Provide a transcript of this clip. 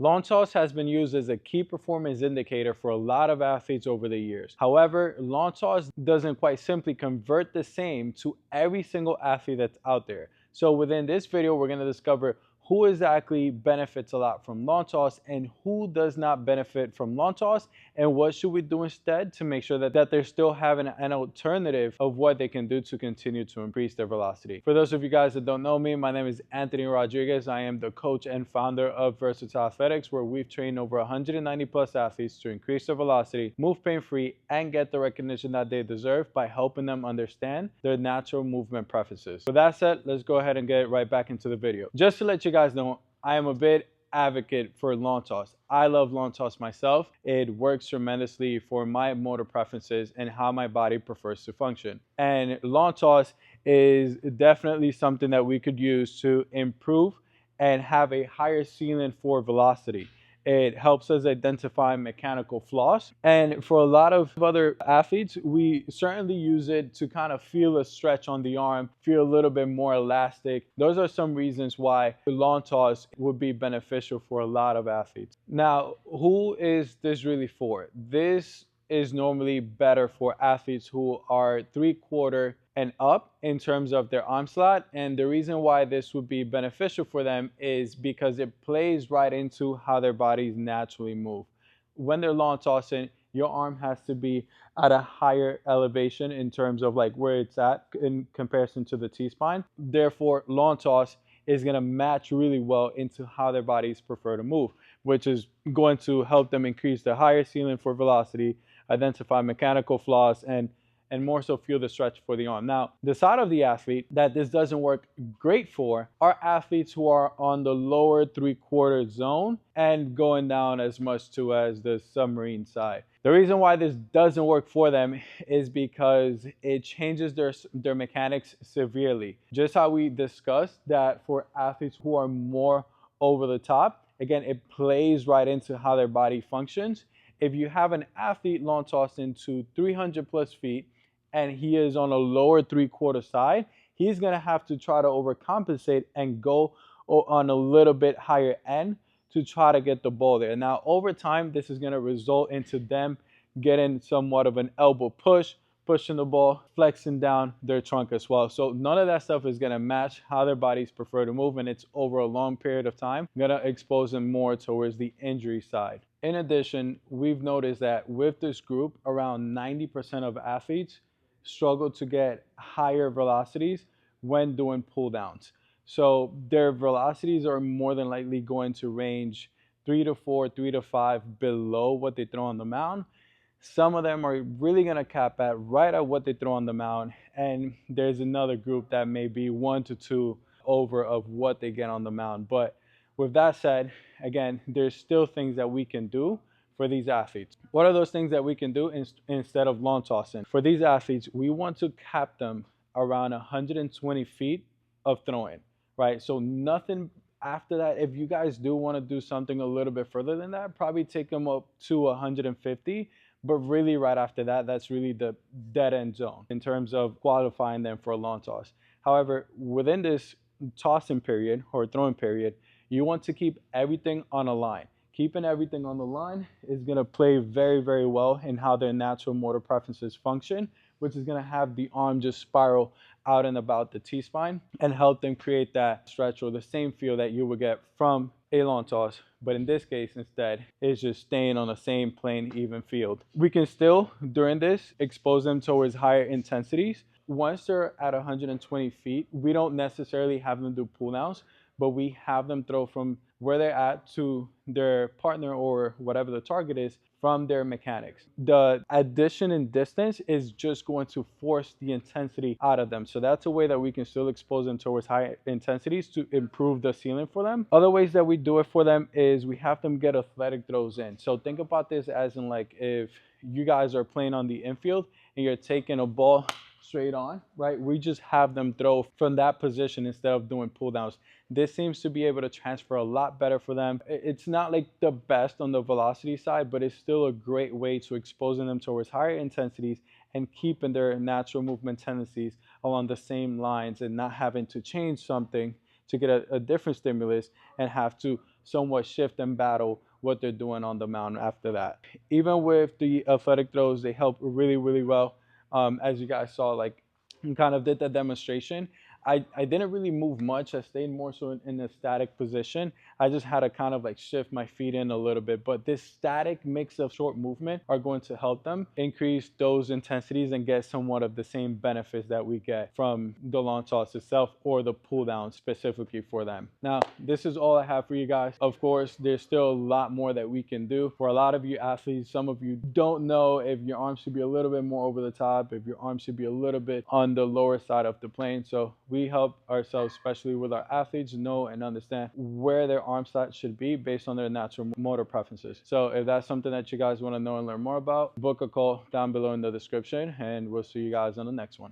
Lawn toss has been used as a key performance indicator for a lot of athletes over the years. However, lawn toss doesn't quite simply convert the same to every single athlete that's out there. So within this video, we're going to discover who exactly benefits a lot from lawn toss and who does not benefit from lawn toss, and what should we do instead to make sure that they're still having an alternative of what they can do to continue to increase their velocity. For those of you guys that don't know me, my name is Anthony Rodriguez. I am the coach and founder of Versatile Athletics, where we've trained over 190 plus athletes to increase their velocity, move pain-free, and get the recognition that they deserve by helping them understand their natural movement preferences. With that said, let's go ahead and get right back into the video. Just to let you guys know, I am a big advocate for lawn toss. I love lawn toss myself. It works tremendously for my motor preferences and how my body prefers to function. And lawn toss is definitely something that we could use to improve and have a higher ceiling for velocity. It helps us identify mechanical flaws. And for a lot of other athletes, we certainly use it to kind of feel a stretch on the arm, feel a little bit more elastic. Those are some reasons why lawn toss would be beneficial for a lot of athletes. Now, who is this really for? This is normally better for athletes who are 3/4 and up in terms of their arm slot. And the reason why this would be beneficial for them is because it plays right into how their bodies naturally move. When they're lawn tossing, your arm has to be at a higher elevation in terms of like where it's at in comparison to the T-spine. Therefore, lawn toss is going to match really well into how their bodies prefer to move, which is going to help them increase the higher ceiling for velocity, identify mechanical flaws, and more so feel the stretch for the arm. Now, the side of the athlete that this doesn't work great for are athletes who are on the lower 3/4 zone and going down as much to as the submarine side. The reason why this doesn't work for them is because it changes their mechanics severely. Just how we discussed that for athletes who are more over the top, again, it plays right into how their body functions. If you have an athlete lawn tossed into 300 plus feet and he is on a lower 3/4 side, he's going to have to try to overcompensate and go on a little bit higher end to try to get the ball there. Now, over time, this is going to result into them getting somewhat of an elbow push, pushing the ball, flexing down their trunk as well. So none of that stuff is going to match how their bodies prefer to move, and it's over a long period of time going to expose them more towards the injury side. In addition, we've noticed that with this group, around 90% of athletes struggle to get higher velocities when doing pull downs. So their velocities are more than likely going to range 3 to 4, 3 to 5 below what they throw on the mound. Some of them are really going to cap at right at what they throw on the mound. And there's another group that may be 1 to 2 over of what they get on the mound. But with that said, again, there's still things that we can do for these athletes. What are those things that we can do instead of lawn tossing? For these athletes, we want to cap them around 120 feet of throwing, right? So nothing after that. If you guys do want to do something a little bit further than that, probably take them up to 150. But really right after that, that's really the dead end zone in terms of qualifying them for a lawn toss. However, within this tossing period or throwing period, you want to keep everything on a line. Keeping everything on the line is going to play very, very well in how their natural motor preferences function, which is going to have the arm just spiral out and about the T-spine and help them create that stretch or the same feel that you would get from a lawn toss. But in this case, instead, it's just staying on the same plain, even field. We can still, during this, expose them towards higher intensities. Once they're at 120 feet, we don't necessarily have them do pull downs, but we have them throw from where they're at to their partner or whatever the target is from their mechanics. The addition in distance is just going to force the intensity out of them. So that's a way that we can still expose them towards high intensities to improve the ceiling for them. Other ways that we do it for them is we have them get athletic throws in. So think about this as in like if you guys are playing on the infield and you're taking a ball straight on, right? We just have them throw from that position instead of doing pull downs. This seems to be able to transfer a lot better for them. It's not like the best on the velocity side, but it's still a great way to exposing them towards higher intensities and keeping their natural movement tendencies along the same lines and not having to change something to get a different stimulus and have to somewhat shift and battle what they're doing on the mound after that. Even with the athletic throws, they help really, really well. As you guys saw, like, kind of did the demonstration. I didn't really move much. I stayed more so in a static position. I just had to kind of like shift my feet in a little bit. But this static mix of short movement are going to help them increase those intensities and get somewhat of the same benefits that we get from the lawn toss itself or the pull down specifically for them. Now, this is all I have for you guys. Of course, there's still a lot more that we can do. For a lot of you athletes, some of you don't know if your arms should be a little bit more over the top, if your arms should be a little bit on the lower side of the plane. So we help ourselves, especially with our athletes, know and understand where their arm slot should be based on their natural motor preferences. So if that's something that you guys want to know and learn more about, book a call down below in the description, and we'll see you guys on the next one.